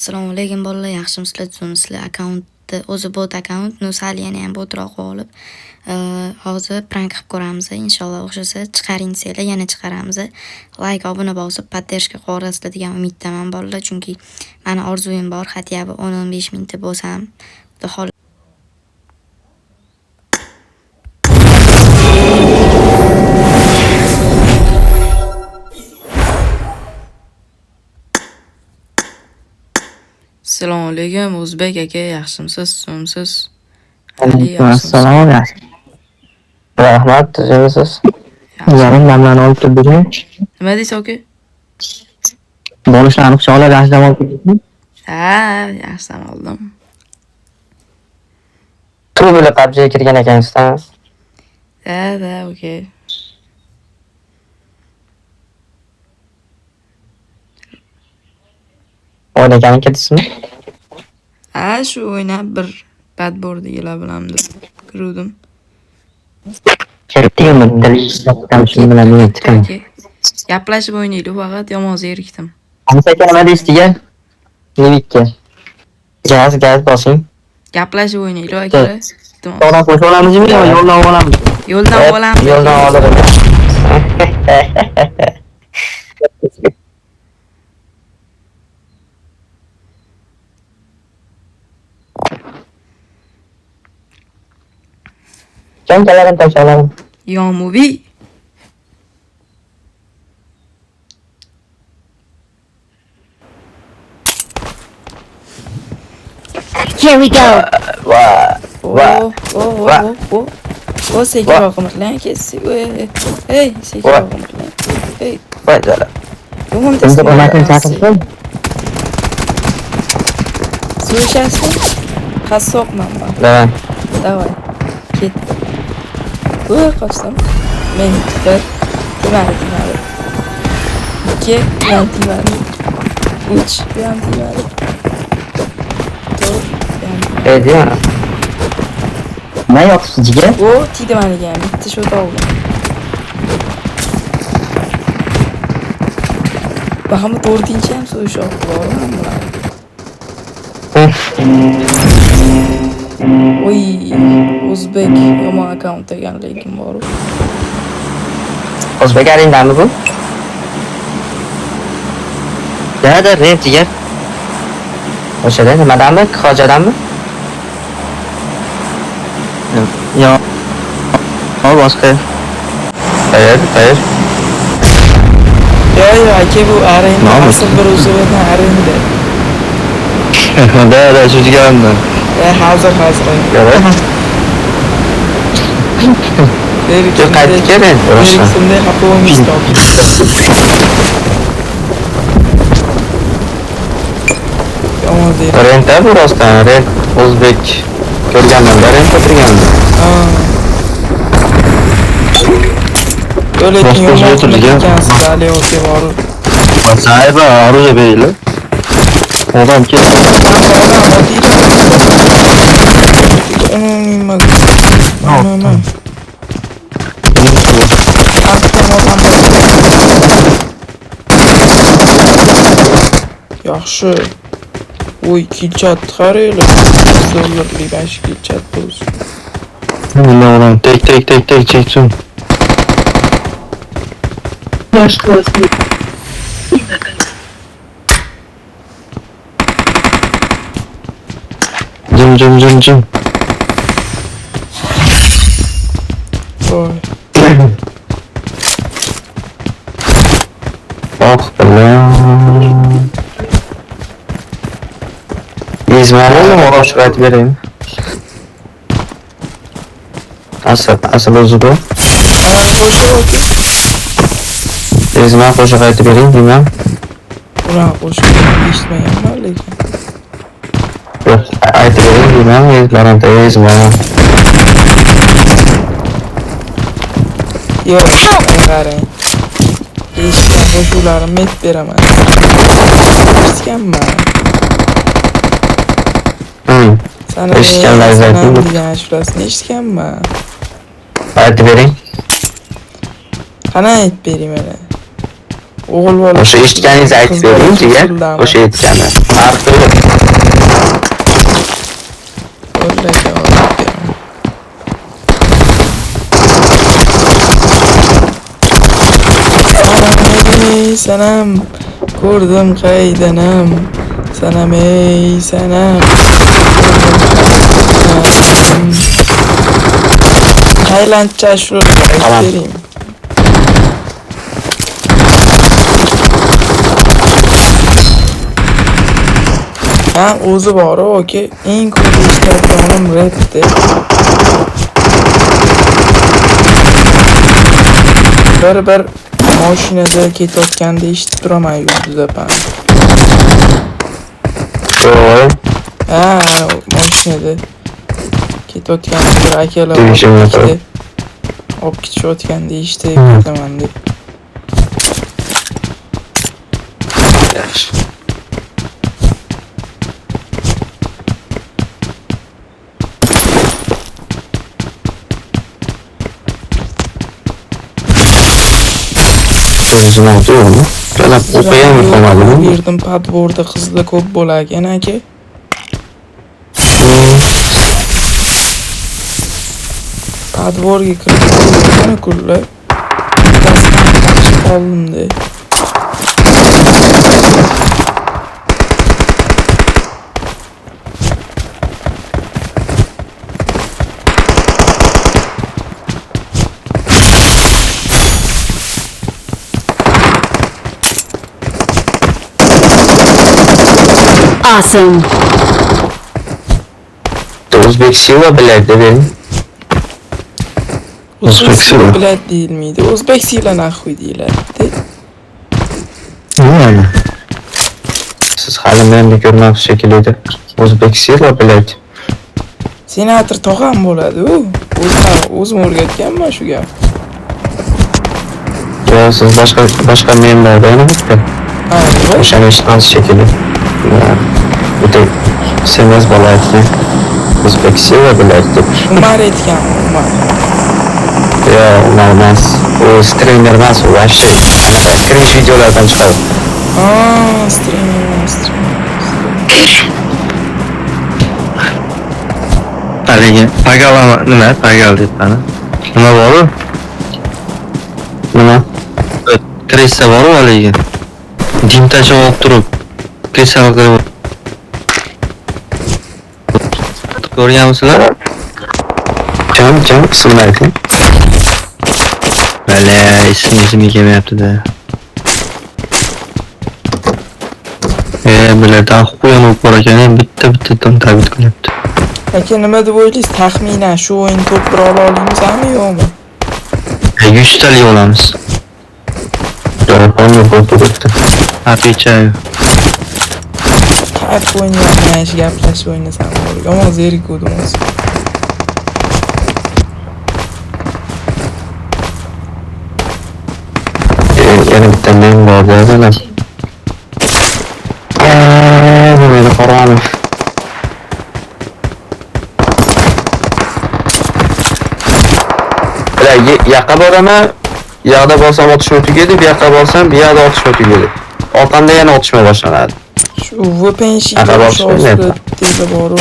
Assalomu alaykum bolalar, yaxshimisizlar, tuzimsizlar? Akkauntni o'zi bot akkaunt, sal ham botroq olib, hozir prank qilib ko'ramiz. Inshaalloh o'xshasa chiqaring desanglar, yana chiqaramiz. Like, obuna bosib, podдержка qo'yasizlar degan umiddaman bolalar, chunki meni orzuyim bor, hatya 10-15 mingta bo'lsam, xudo xohlasa Assalomu alaykum O'zbek aka, yaxshimisiz, tuzimsiz? Assalomu alaykum. Rahmat, tuzimsiz. Yarim damlarni olib turdingmi? Nima deysiz aka? Bo'lishlarni quchoqlab yaxshilab olib turdingmi? Ha, yaxshidan oldim. Turbilar PUBG'ga kirgan ekansiz. Da, aka. O'ynagan ketisizmi? Ha, shu o'ynab bir padbordigilar bilan deb kirdim. Ketdingmi? Dilishdan shu bilan o'tdim. Gaplashib o'ynaylik, faqat yomon zerikdim. Hamsa aka nima deysiz-ga? Nevikka. Gaz bosing. Gaplashib o'ynaylik aka. Yo'ldan qo'shib olamizmi yo yo'ldan olamiz? Yo'ldan olamiz. Yo'ldan olib. Jangalarni tashladim. Yomuviy. Here we go. Oh, sekiroq qilmanglar, ketsi. Hey, sekiroq qilmanglar. Hey. Voy, Yo'g'on endi bo'lmasin chaqirsin. Слышасың? Qassobman men. Давай. Ketdim. Qochdim. Men bir timadi. 2 bilan timadi. 3 bilan timadi. 4 bilan. Edi. Nima yoqsiz jiga? O, tiydi meniga ham. Bitta shu oldim. Baham 4-chi ham shu shot bormi? Oy, O'zbek yomon akkaunt degan lekin bor. O'zbek arendami bu? Da, rent jigar. O'shada nimadanmi? Hojadanmi? Yo'q. Boshqa. Tayyor. Yo'q, aka bu arenda asl bir o'zini arenda. Da, shu jigarni. Hozir. Qaytib kelin. Shunday xapomiz topdi. Yomon deydi. Renta bu rostdan, rent O'zbek ko'rganman, rent o'tirganman. Öyle ki yomon ekansiz, ali o'tga borib. Sahibi aruza beyli. Odam keldi. Yaxshi. Oy, kilchat qaraylar. Dollarli 5 kilchat bo'lsin. Nima odam tek cheksin. Jim. Oy. bilan. İzmir'e oraç qaytib bereyim. Asıl o'zi bu. İzmir qo'sha qaytib bereyim deyman. Ura qo'sha eshitmayapman lekin. Yo'q, aytib bereyim deyman, izlarni İzmir. Yo'q, qarang. Eshitgan qo'shuvlarimni aytib beraman. Eshitganman. Eshitganlaringizni ayting. degan ashurasini eshitganman. Aytib bering. Qani aytib bering mana. O'g'il bola. O'sha eshitganingizni aytib bering jigar. O'sha aytgani. Farqi yo'q. Sanam ko'rdim qaydanam. Sanam ey sanam. Taylandcha shu aytib. Ha, o'zi bor oke. Eng ko'p eshitayotganim rapdi. Bir mashinada ketayotganda eshitib turaman yulduz apani. Voy. Ha, mashinada ketayotganda bir akalar olib ketishayotganda eshitib ketaman deb. Yaxshi. O'zini o'taymi? Qalab o'qiyam qolmadimi? Bu yerdan podvorda qizlar ko'p bo'lar ekan aka. Podvorga kirib qolgan kunlar. Qoldim. Awesome. O'zbek Silva biladi beni. O'zbek Silva biladi deyilmaydi. O'zbek Silva naxuy deyiladi. Nima? Siz hali meni ko'rmabsiz shekilli. O'zbek Silva biladi. Senator tog'am bo'ladi u. O'zim o'rgatganman shu gap. Yo, siz boshqa menlardan o'shani eshitmasiz shekilli. Bu da sevmez balaytni. O'zbek Silva biladi. Umar aytgan, Umar. Yo, Umar emas. U streamer emas, u vashti. Cringe videolardan chiqadi. Streamer. Haligi pagalama nima? Pagal deb qani. Nima bor-ku? Nima? Kresa bor-ku haligi. Dimtacha olib turib kresaga kirib ko'rganmisizlar? Jam ismini ayting. Vale, ismi kelmayapti-da. Bulardan qo'yanib bor ekan, bitta tabiat qilyapti. Aka nima deb o'ylaysiz? Taxminan shu o'yin to'p ola olamizmi yo'qmi? 100 talik olamiz. Telefonni qo'yib Apicha. Kayf o'ynayapman, gaplashib o'ynasam bo'ladi. Yomon zerikuvdim o'zi. yana bitta men bor-da, mana. Bu meni Qo'ronov. Yoqqa boraman, yoqda bo'lsam otishma tugadi, bu yoqqa bo'lsam, bu yoqda otishma tugadi. Orqamda yana otishma boshlanadi. Shu VPN deydi bor-u.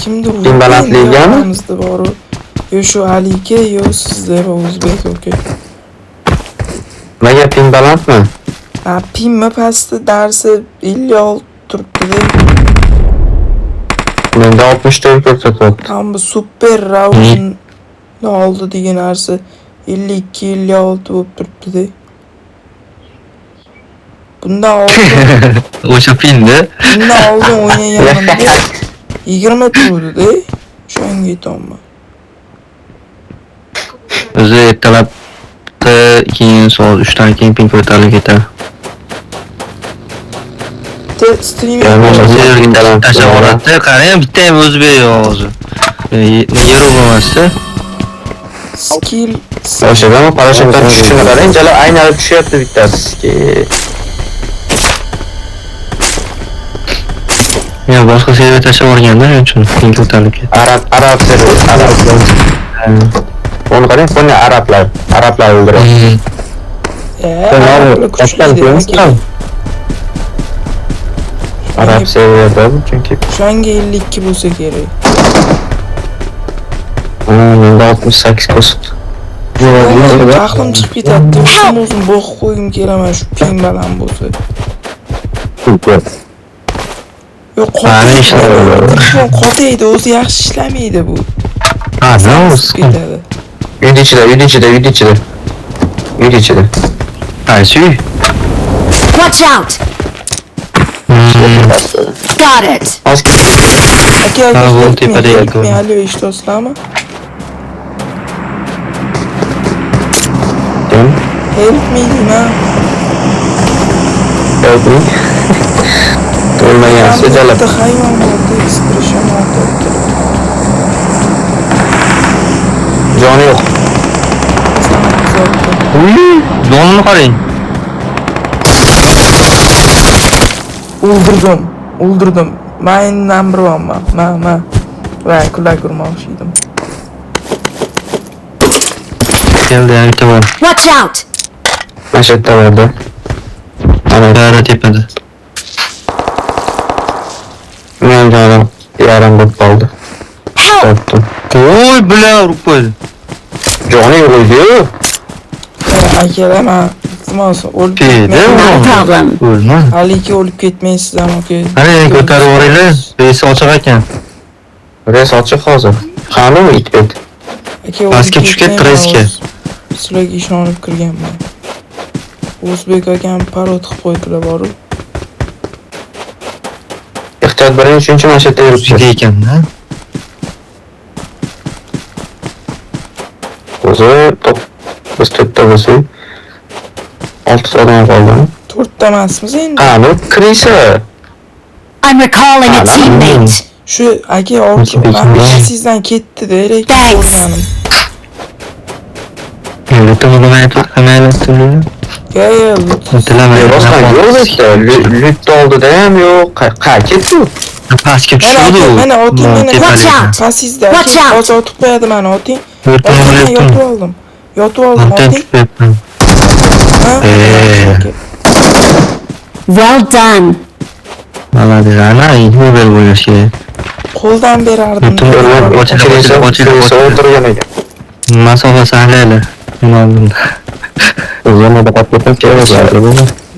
Kimdir imbalantligami? Bor-u. Yo shu Alike, yo sizda O'zbek oka. Nimaga ping balandmi? Pingmi pastda darsi 56 turibdi. Menda 64 ko'rsatyapti. Ham bu super round oldi degan narsa 52-56 bo'lib turibdi. Bundan oldin O'sha pingda. bundan oldin o'ynaganimda 20 turdi-da. Shunga aytaman. O'zi ertalabda keyin soat 3 dan keyin ping ko'tarilib ketadi. Streaming Tashavvuratda qarang, bitta ham o'zbek yo'q. Nega bo'lmasdi? skill O'shadan parashyutdan tushishini qarang, jala aynalib tushyapti bittasi. Ya boshqa server tashlab yuborganda, shuning uchun ping ko'tarilib ketdi. Arab server. Onu qarang, buni arablar o'ldiradi. Arablar kuchli aka. Arab seviyada bu çünkü. O'shanga 52 bo'lsa kerak. Menda 68 ko'rsat. Aqlim chiqib ketadi. O'zim bo'g'ib qo'ygim kelaman shu ping baland bo'lsa. Yo'q, qotaydi, o'zi yaxshi ishlamaydi bu. Ha, ne olsun? Ketadi. Uydi ichida. Qaysi uy? Watch out! Got it! Aka, Ha, bu tepada yotgan. Alo, eshitosizlarmi? Help me deyman. O'lmagan sejalab. Bitta hayvon bordi, expression oldi. Joni yo'q. Donini qarang. O'ldirdim. Men number 1man. Men. Va kulak urmoqchi edim. Keldi, bitta bor. Watch out! Mana shu yerda bordi. Bari tepada. Men jonim yarim bo'lib qoldi. Help! O'tdim. Qo'y bilan urib qo'ydi. Joni yo'q edi. Aka, men iltimos o'lib Tedi. Not a problem. O'lmadi. Haligi o'lib ketmaysiz aka. Qarang, ko'tarib yuboringlar. Besi ochiq ekan. Res ochiq hozir. Qani it bet. Aka, Pastga tushib ketdi, resga. Sizlarga ishonib kirganman. O'zbek akam parod qilib qo'ydilar boru. Ehtiyot bo'ling, uchinchi mana shu yerda O'ziga yuribdi. ekan-da. O'zi top. Biz to'rtta bo'lsak 6 odam qoldi. 4 ta emasmiz endi. Qani kirisa. I'm recalling a teammate. Shu aka ortiq sizdan ketdi deylik. Thanks. Ya, Boshqa yo'q esa, lutni oldida ham yo'q. Qa ketdi. Pastga tushdi u. Mana oting, mana Watch out! pasizda. Watch out! Hozir otib qo'yadi mana oting. Yotib Yotib oldim oting. Ha? Well done. Молодец, ana mobil bo'lish kerak. Qo'ldan berardim. Kirisa o'tirgan ekan. Masofa saqlaydi. Men oldim. Yana da qatib ketdi.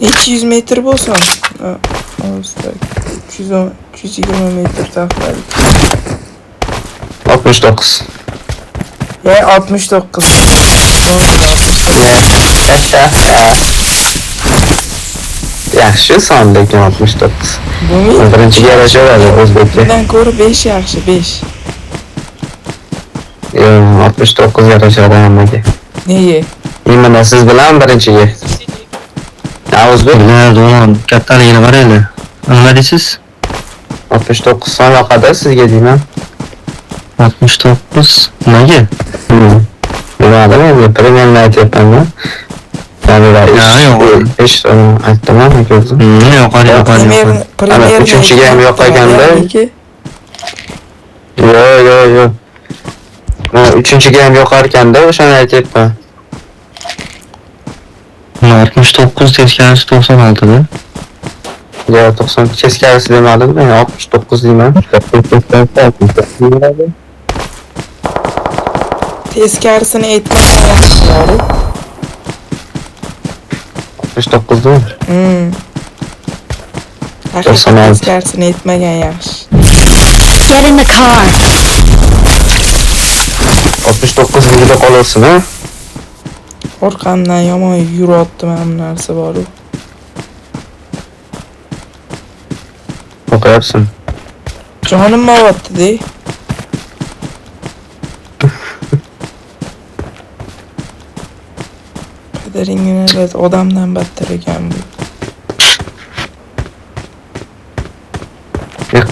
200 metr bo'lsin. Hozir 320 metr taqladi. 69. Ya 69. Yaxshi son lekin 69. Bu men Birinchiga yarashaveradi o'zbekka. bundan ko'ra 5 yaxshi, 5. 69 yarashadi hammaga. Nega? Mana siz bilan birinchiga. O'zbek Do'non kattaligini qaranglar. Nima deysiz? 69 son yoqada sizga deyman. 69 nimaga? Bilmadim endi premiumni aytyapman-da. Ish aytdim-ku ko'rdim. Yo'q. Ana uchinchiga ham yoqaganda. Yo'q. Mana uchinchiga ham yoqar ekanda, o'shani aytyapman. 69 teskarisi 96 da. Yo, 90 teskarisi demadim, men 69 deyman. Teskarisini aytmagan yaxshi. 69 da. Teskarisini aytmagan yaxshi. Get in the car. 69 ligida qolursin, ha? Orqamdan yomon yuryapti mana bu narsa boru. O'qiyapsan. Jonim mayapti-de. Qadaringni odamdan battar ekan bu.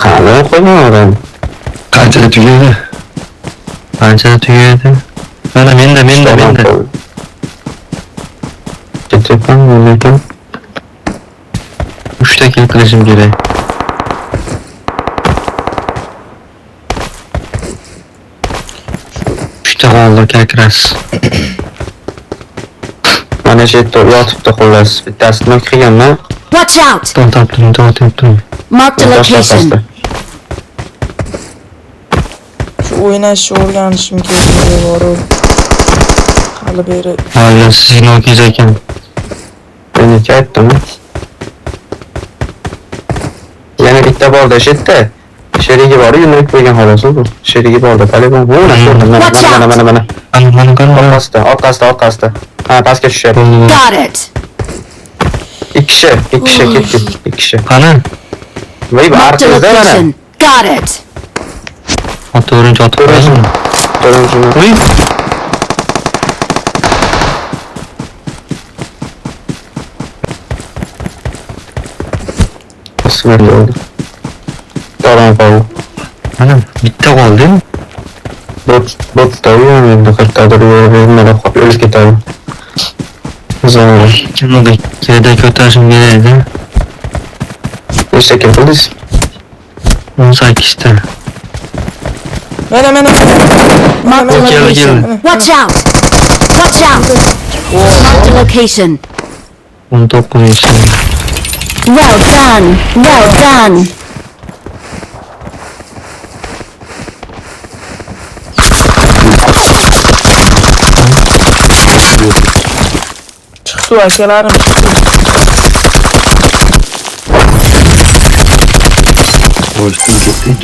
Qani qo'ygan odam. Qanchada tugaydi? Mana menda. Ketyapman, lekin 3 ta kill qilishim kerak. Uchta oldi kakras. Mana shu yerda yotibdi xullas. Bittasini nok qilganman. Watch out! Topdim. Marked a location. Shu o'ynashni o'rganishim kerak bor. Hali beri Hali sizning okingiz ekan. Meni aytdimi? Yana bitta borda shu yerda. Sherigi bor, yunib qo'ygan xolos bu. Sherigi borda, Taliban. Mana ko'rdim, mana. Mana qara. Orqasida. Ha, pastga tushyapti. Got it! Ikki kishi ketdi. Ikki kishi. Qani? Voy, Marked a orqangizda mana. location. Got it! To'rtinchi otib qo'yasizmi? To'rtinchini. Uy. Bismillah oldu. Tamam qoldi. Mana bitta qoldi. Bot tabii endi qayerdadir mana qolib o'lib ketadi. Zo'r. Kimga kerak ko'tarishim kerak edi. Nechta kim qildingiz? 18 ta. Mana. Marked a Okay, location. okay. Watch out! Watch out! Marked a location. 19 ta. Well done! Well done! chiqdi akalarim chiqdi.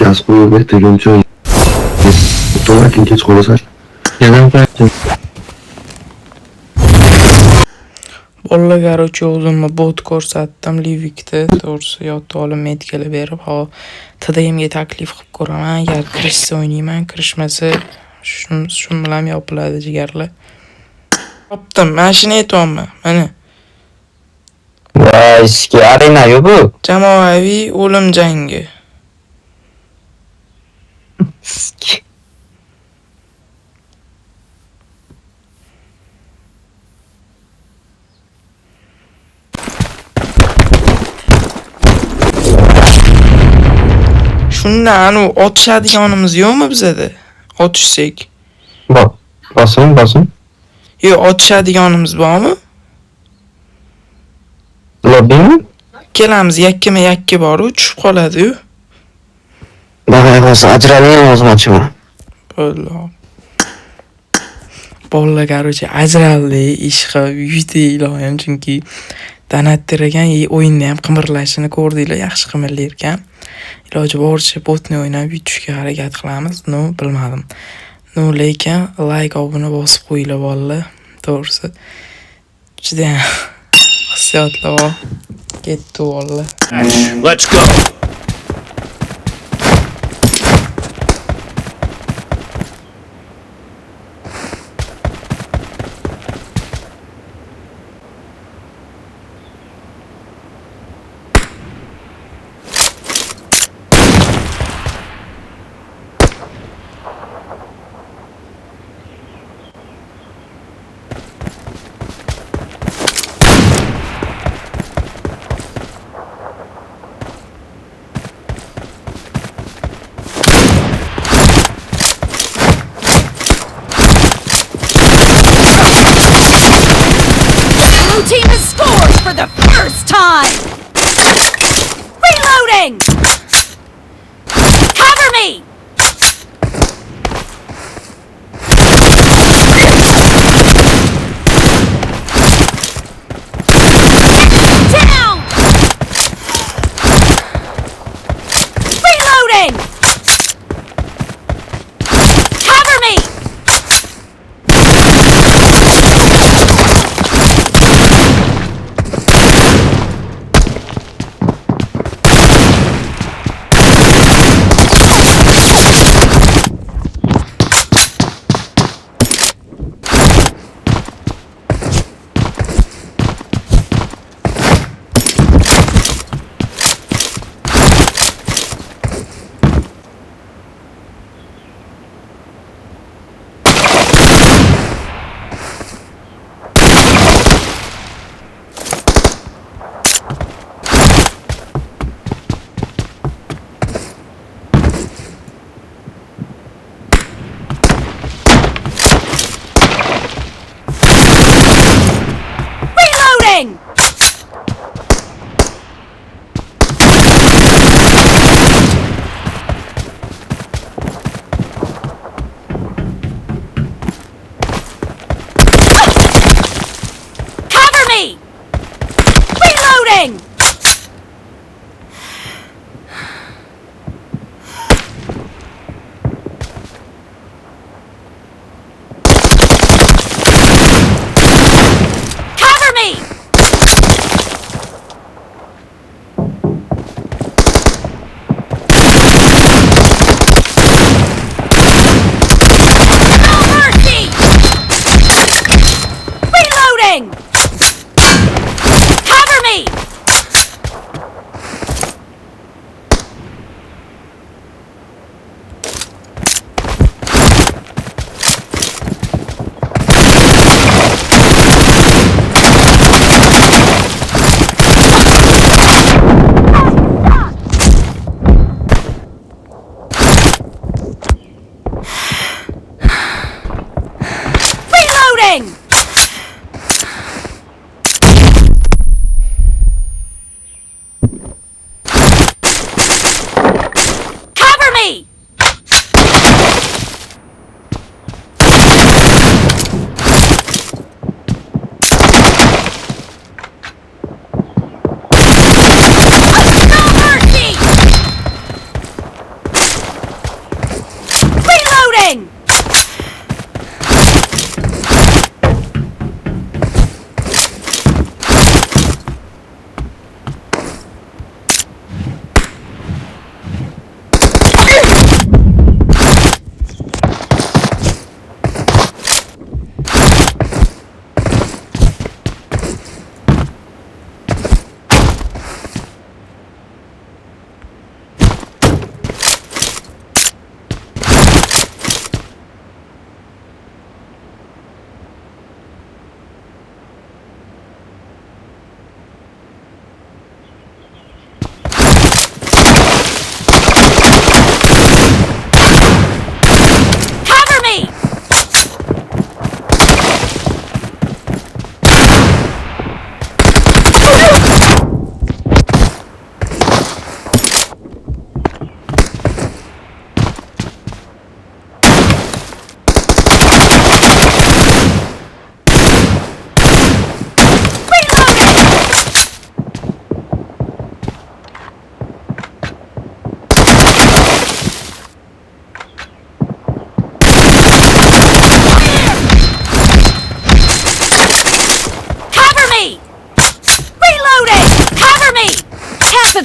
Gaz qo'yib deguncha to'g'ri kech qolasan. Yana qaytdim. Bolalar garochi o'zimni bot ko'rsatdim Livikda. To'g'risi yotib olib medkali berib, TDMga taklif qilib ko'raman. Agar kirishsa o'ynayman, kirishmasa shun bilan yopiladi jigarlar. Topdim, mana shuni aytyapman. Mana Voy, eski arena-yu bu. jamoaviy o'lim jangi. Shundan otishadiganimiz yo'qmi bizada? Otishsak. Bosim. Yo'q, otishadiganimiz bormi? Lobbimi? Kelamiz, yakkama-yakka bor, tushib qoladi-yu. Bag'ay qolsa ajralgan o'zmochimi? Bo'ldi. Bolalar garochi ajraldi, ishqa uyda ilohim, chunki Danattirgan o'yinda ham qimirlashini ko'rdinglar, yaxshi qimirlar ekan. Iloji boricha botni o'ynab yutishga harakat qilamiz. Bilmadim. Lekin like obuna bosib qo'yinglar bolalar. To'g'risi juda hissiyotli bor. Ketdi bolalar. Let's go. Blue team has scored for the first time! Reloading! Cover me! Down! Reloading! Cover me!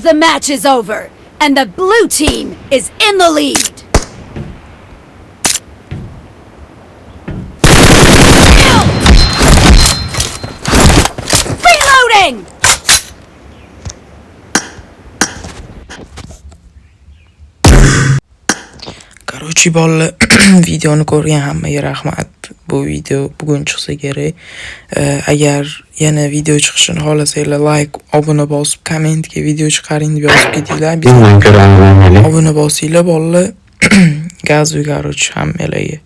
The match is over, and the blue team is in the lead. Reloading! Короче, bolalar, videoni ko'rgan hammaga rahmat. Bu video bugun chiqsa kerak. Agar yana video chiqishini xohlasanglar, like, obuna bosib, kommentga video chiqaring deb yozib ketinglar. Bundan ko'ra Obuna bosinglar, bolalar. Gaz, короче, hammalarga.